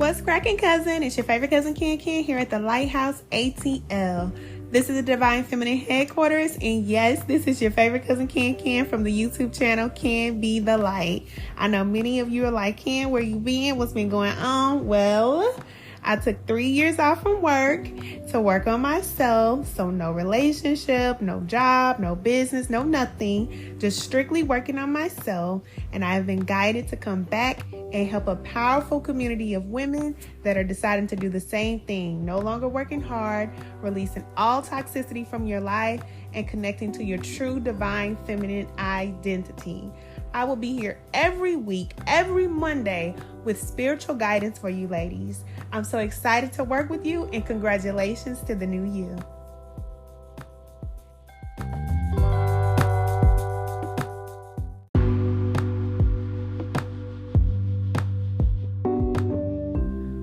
What's cracking, cousin? It's your favorite cousin Ken here at the Lighthouse ATL. This is the Divine Feminine headquarters, and yes, this is your favorite cousin Ken from the YouTube channel Can Be the Light. I know many of you are like, Ken, where you been? What's been going on? Well, I took 3 years off from work to work on myself. So no relationship, no job, no business, no nothing. Just strictly working on myself. And I have been guided to come back and help a powerful community of women that are deciding to do the same thing. No longer working hard, releasing all toxicity from your life, and connecting to your true divine feminine identity. I will be here every week, every Monday, with spiritual guidance for you ladies. I'm so excited to work with you, and congratulations to the new you.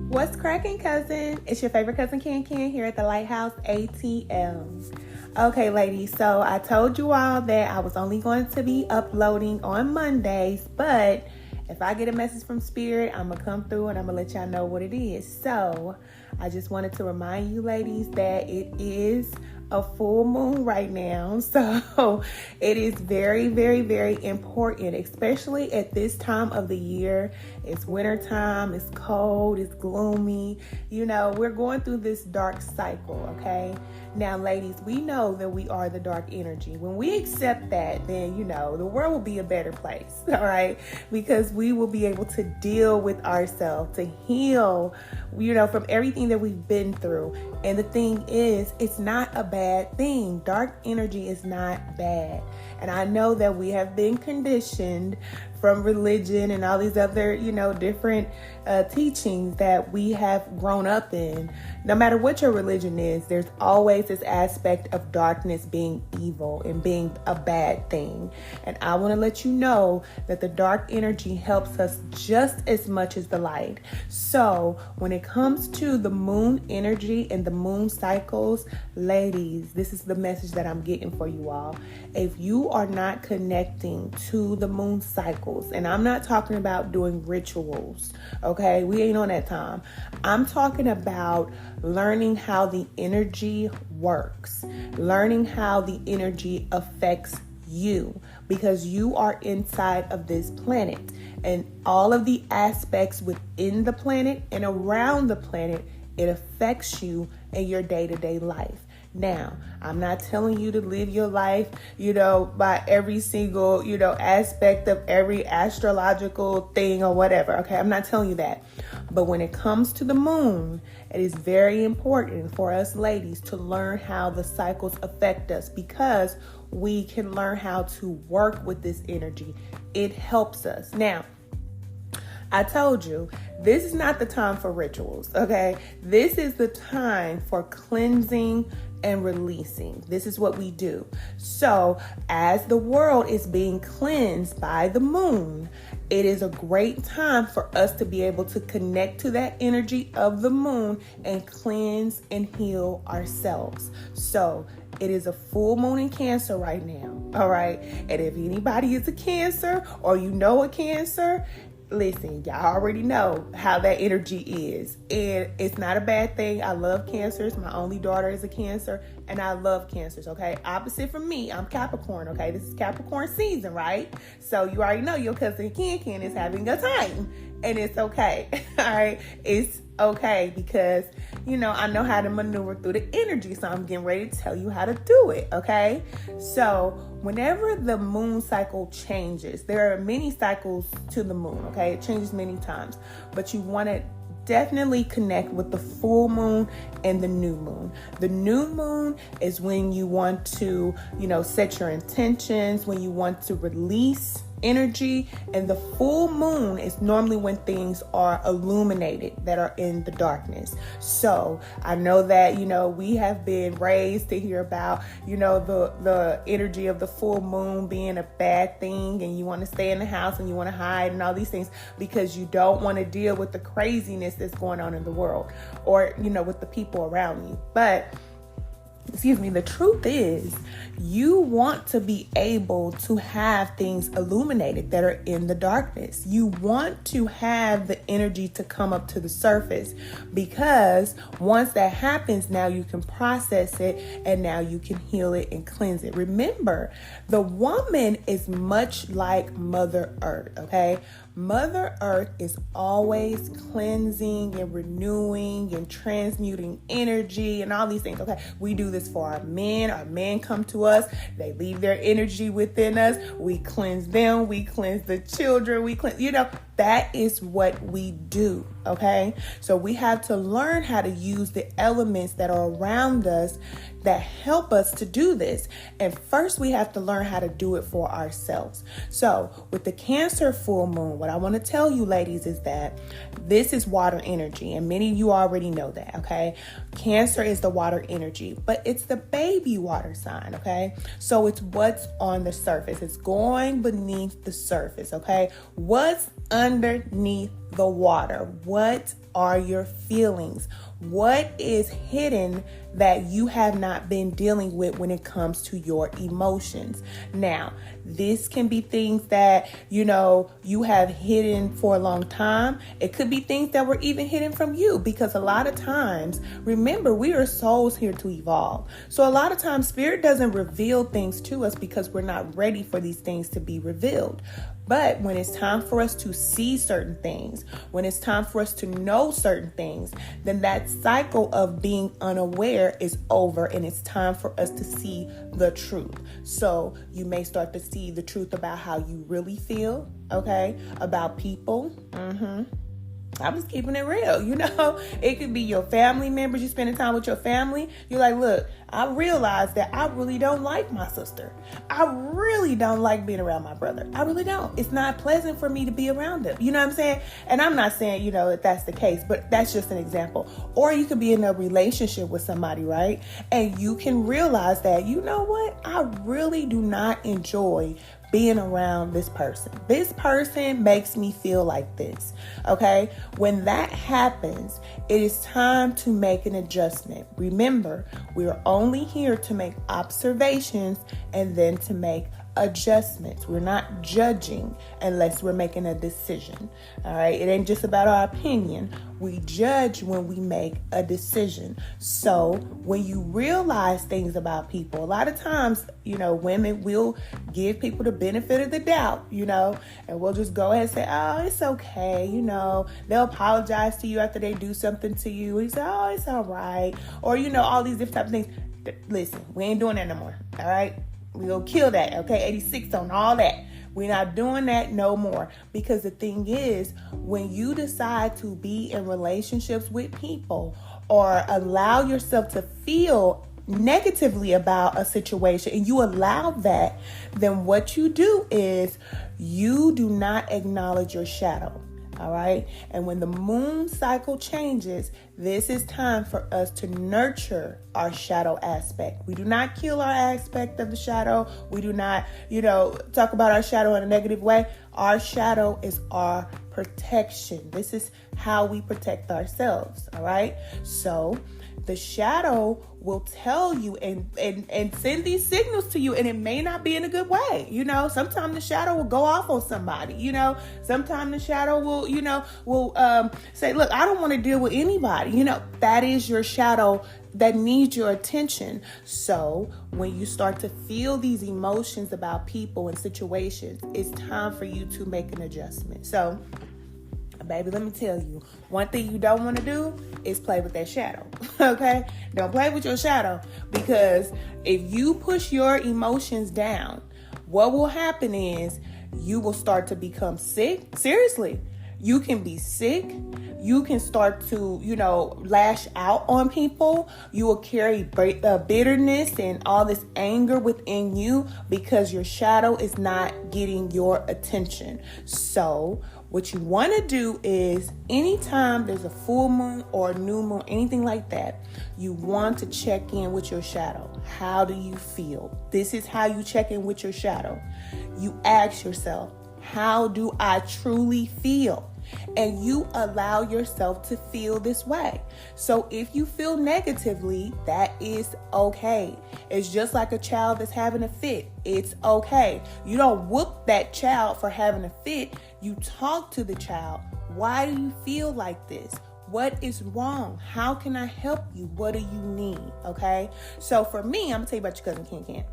What's cracking, cousin? It's your favorite cousin Ken here at the Lighthouse ATL. Okay, ladies, so I told you all that I was only going to be uploading on Mondays, but if I get a message from Spirit, I'm going to come through and I'm going to let y'all know what it is. So I just wanted to remind you ladies that it is a full moon right now. So it is very, very, very important, especially at this time of the year. It's winter time, it's cold, it's gloomy. You know, we're going through this dark cycle, okay? Now, ladies, we know that we are the dark energy. When we accept that, then, you know, the world will be a better place, all right? Because we will be able to deal with ourselves, to heal, you know, from everything that we've been through. And the thing is, it's not a bad thing. Dark energy is not bad. And I know that we have been conditioned from religion and all these other, you know, different teachings that we have grown up in. No matter what your religion is, there's always this aspect of darkness being evil and being a bad thing. And I want to let you know that the dark energy helps us just as much as the light. So when it comes to the moon energy and the moon cycles, ladies, this is the message that I'm getting for you all. If you are not connecting to the moon cycles, and I'm not talking about doing rituals, okay? We ain't on that time. I'm talking about learning how the energy works, learning how the energy affects you, because you are inside of this planet, and all of the aspects within the planet and around the planet, it affects you in your day-to-day life. Now, I'm not telling you to live your life, you know, by every single, you know, aspect of every astrological thing or whatever. Okay, I'm not telling you that. But when it comes to the moon, it is very important for us ladies to learn how the cycles affect us, because we can learn how to work with this energy. It helps us. Now, I told you, this is not the time for rituals, okay? This is the time for cleansing and releasing. This is what we do. So as the world is being cleansed by the moon, it is a great time for us to be able to connect to that energy of the moon and cleanse and heal ourselves. So it is a full moon in Cancer right now, all right? And if anybody is a Cancer or you know a Cancer, listen, y'all already know how that energy is, and it's not a bad thing. I love Cancers. My only daughter is a Cancer, and I love Cancers, okay? Opposite from me, I'm Capricorn, okay? This is Capricorn season, right? So you already know your cousin Ken is having a time, and it's okay, all right? It's okay, because, you know, I know how to maneuver through the energy, so I'm getting ready to tell you how to do it, okay? So whenever the moon cycle changes, there are many cycles to the moon, okay? It changes many times, but you want to definitely connect with the full moon and the new moon. The new moon is when you want to, you know, set your intentions, when you want to release energy, and the full moon is normally when things are illuminated that are in the darkness. So I know that, you know, we have been raised to hear about, you know, the energy of the full moon being a bad thing, and you want to stay in the house and you want to hide and all these things because you don't want to deal with the craziness that's going on in the world, or, you know, with the people around you. But the truth is you want to be able to have things illuminated that are in the darkness. You want to have the energy to come up to the surface, because once that happens, now you can process it and now you can heal it and cleanse it. Remember, the woman is much like Mother Earth, okay? Mother Earth is always cleansing and renewing and transmuting energy and all these things, okay? We do this for our men. Our men come to us. They leave their energy within us. We cleanse them. We cleanse the children. We cleanse, that is what we do, okay? So we have to learn how to use the elements that are around us that help us to do this. And first, we have to learn how to do it for ourselves. So with the Cancer full moon, what I want to tell you, ladies, is that this is water energy. And many of you already know that, okay? Cancer is the water energy, but it's the baby water sign, okay? So it's what's on the surface. It's going beneath the surface, okay? What's underneath the water? What are your feelings? What is hidden that you have not been dealing with when it comes to your emotions? Now, this can be things that, you have hidden for a long time. It could be things that were even hidden from you, because a lot of times, remember, we are souls here to evolve. So a lot of times Spirit doesn't reveal things to us because we're not ready for these things to be revealed. But when it's time for us to see certain things, when it's time for us to know certain things, then that cycle of being unaware is over, and it's time for us to see the truth. So you may start to see the truth about how you really feel, okay, about people. I'm just keeping it real. It could be your family members. You spending time with your family. You're like, look, I realize that I really don't like my sister. I really don't like being around my brother. I really don't. It's not pleasant for me to be around them. You know what I'm saying? And I'm not saying, that that's the case, but that's just an example. Or you could be in a relationship with somebody, right? And you can realize that, you know what? I really do not enjoy being around this person. This person makes me feel like this, okay? When that happens, it is time to make an adjustment. Remember, we're only here to make observations and then to make adjustments. We're not judging unless we're making a decision. All right. It ain't just about our opinion. We judge when we make a decision. So when you realize things about people, a lot of times, women will give people the benefit of the doubt, and we'll just go ahead and say, oh, it's okay. They'll apologize to you after they do something to you. And you say, oh, it's all right. Or, all these different types of things. Listen, we ain't doing that no more. All right. We're going to kill that, okay? 86 on all that. We're not doing that no more. Because the thing is, when you decide to be in relationships with people or allow yourself to feel negatively about a situation and you allow that, then what you do is you do not acknowledge your shadow. All right. And when the moon cycle changes, this is time for us to nurture our shadow aspect. We do not kill our aspect of the shadow. We do not, talk about our shadow in a negative way. Our shadow is our protection. This is how we protect ourselves. All right. So the shadow will tell you and send these signals to you, and it may not be in a good way. Sometimes the shadow will go off on somebody. Sometimes the shadow will say, look, I don't want to deal with anybody. That is your shadow that needs your attention. So when you start to feel these emotions about people and situations, it's time for you to make an adjustment. So baby, let me tell you, one thing you don't want to do is play with that shadow, okay? Don't play with your shadow, because if you push your emotions down, what will happen is you will start to become sick. Seriously, you can be sick. You can start to, lash out on people. You will carry bitterness and all this anger within you because your shadow is not getting your attention. So what you want to do is anytime there's a full moon or a new moon, anything like that, you want to check in with your shadow. How do you feel? This is how you check in with your shadow. You ask yourself, how do I truly feel? and you allow yourself to feel this way. So if you feel negatively, that is okay. It's just like a child that's having a fit. It's okay. You don't whoop that child for having a fit. You talk to the child. Why do you feel like this? What is wrong? How can I help you? What do you need? Okay. So for me, I'm gonna tell you about your cousin Can.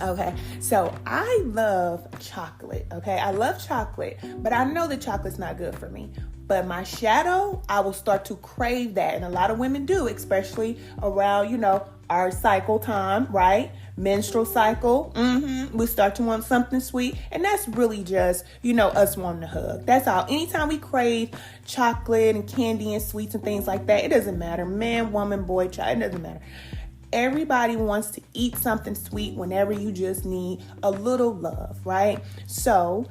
Okay, so I love chocolate. Okay, I love chocolate, but I know that chocolate's not good for me. But my shadow, I will start to crave that, and a lot of women do, especially around, our cycle time, right? Menstrual cycle. We start to want something sweet, and that's really just, us wanting a hug. That's all. Anytime we crave chocolate and candy and sweets and things like that, it doesn't matter. Man, woman, boy, child, it doesn't matter. Everybody wants to eat something sweet whenever you just need a little love, right? So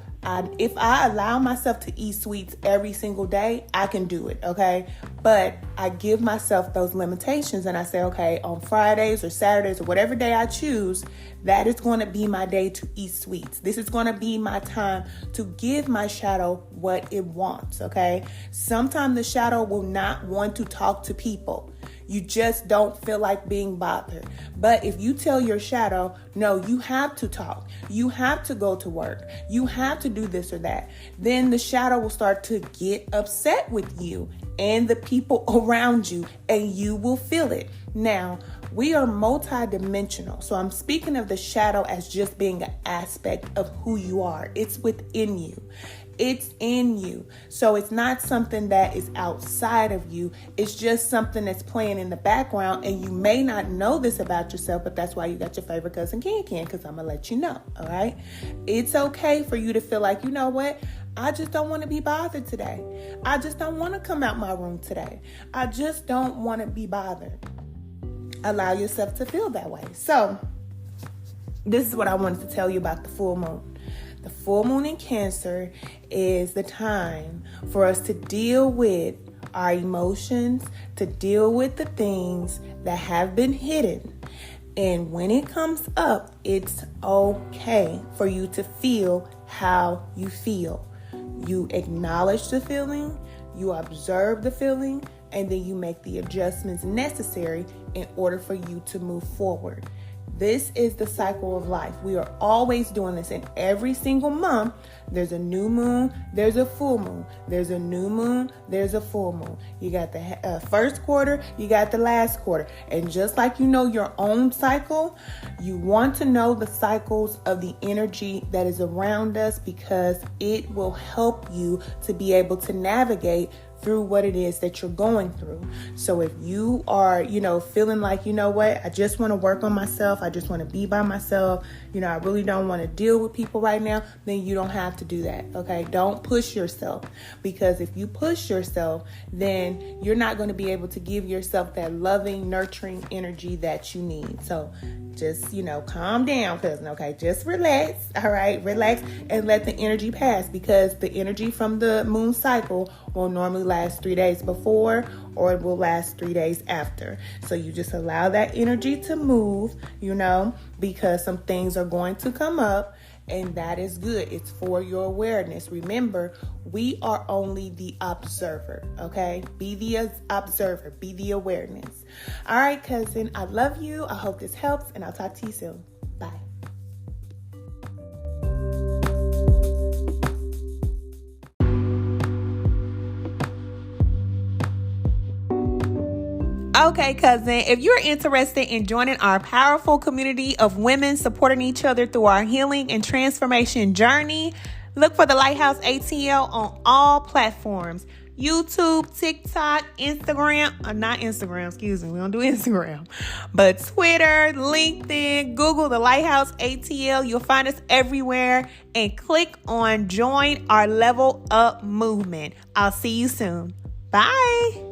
if I allow myself to eat sweets every single day, I can do it, okay? But I give myself those limitations and I say, okay, on Fridays or Saturdays or whatever day I choose, that is going to be my day to eat sweets. This is going to be my time to give my shadow what it wants, okay? Sometimes the shadow will not want to talk to people. You just don't feel like being bothered. But if you tell your shadow, no, you have to talk. You have to go to work. You have to do this or that. Then the shadow will start to get upset with you and the people around you, and you will feel it. Now, we are multidimensional. So I'm speaking of the shadow as just being an aspect of who you are. It's within you. It's in you. So it's not something that is outside of you. It's just something that's playing in the background, and you may not know this about yourself, but that's why you got your favorite cousin Can, because I'm going to let you know. All right. It's okay for you to feel like, you know what? I just don't want to be bothered today. I just don't want to come out my room today. I just don't want to be bothered. Allow yourself to feel that way. So this is what I wanted to tell you about the full moon. The full moon in Cancer is the time for us to deal with our emotions, to deal with the things that have been hidden. And when it comes up, it's okay for you to feel how you feel. You acknowledge the feeling, you observe the feeling, and then you make the adjustments necessary in order for you to move forward. This is the cycle of life. We are always doing this, and every single month, there's a new moon, there's a full moon. There's a new moon, there's a full moon. You got the first quarter, you got the last quarter. And just like you know your own cycle, you want to know the cycles of the energy that is around us, because it will help you to be able to navigate through what it is that you're going through. So if you are, feeling like, you know what, I just want to work on myself, I just want to be by myself, I really don't want to deal with people right now, then you don't have to do that, okay? Don't push yourself, because if you push yourself, then you're not going to be able to give yourself that loving, nurturing energy that you need. So just, calm down, cousin, okay? Just relax, all right? Relax and let the energy pass, because the energy from the moon cycle will normally last 3 days before, or it will last 3 days after. So you just allow that energy to move, because some things are going to come up, and that is good. It's for your awareness. Remember, we are only the observer, okay? Be the observer, be the awareness. All right, cousin, I love you. I hope this helps, and I'll talk to you soon. Bye. Okay, cousin, if you're interested in joining our powerful community of women supporting each other through our healing and transformation journey, look for the Lighthouse ATL on all platforms: YouTube, TikTok, Instagram, we don't do Instagram, but Twitter, LinkedIn, Google the Lighthouse ATL. You'll find us everywhere, and click on Join Our Level Up movement. I'll see you soon. Bye.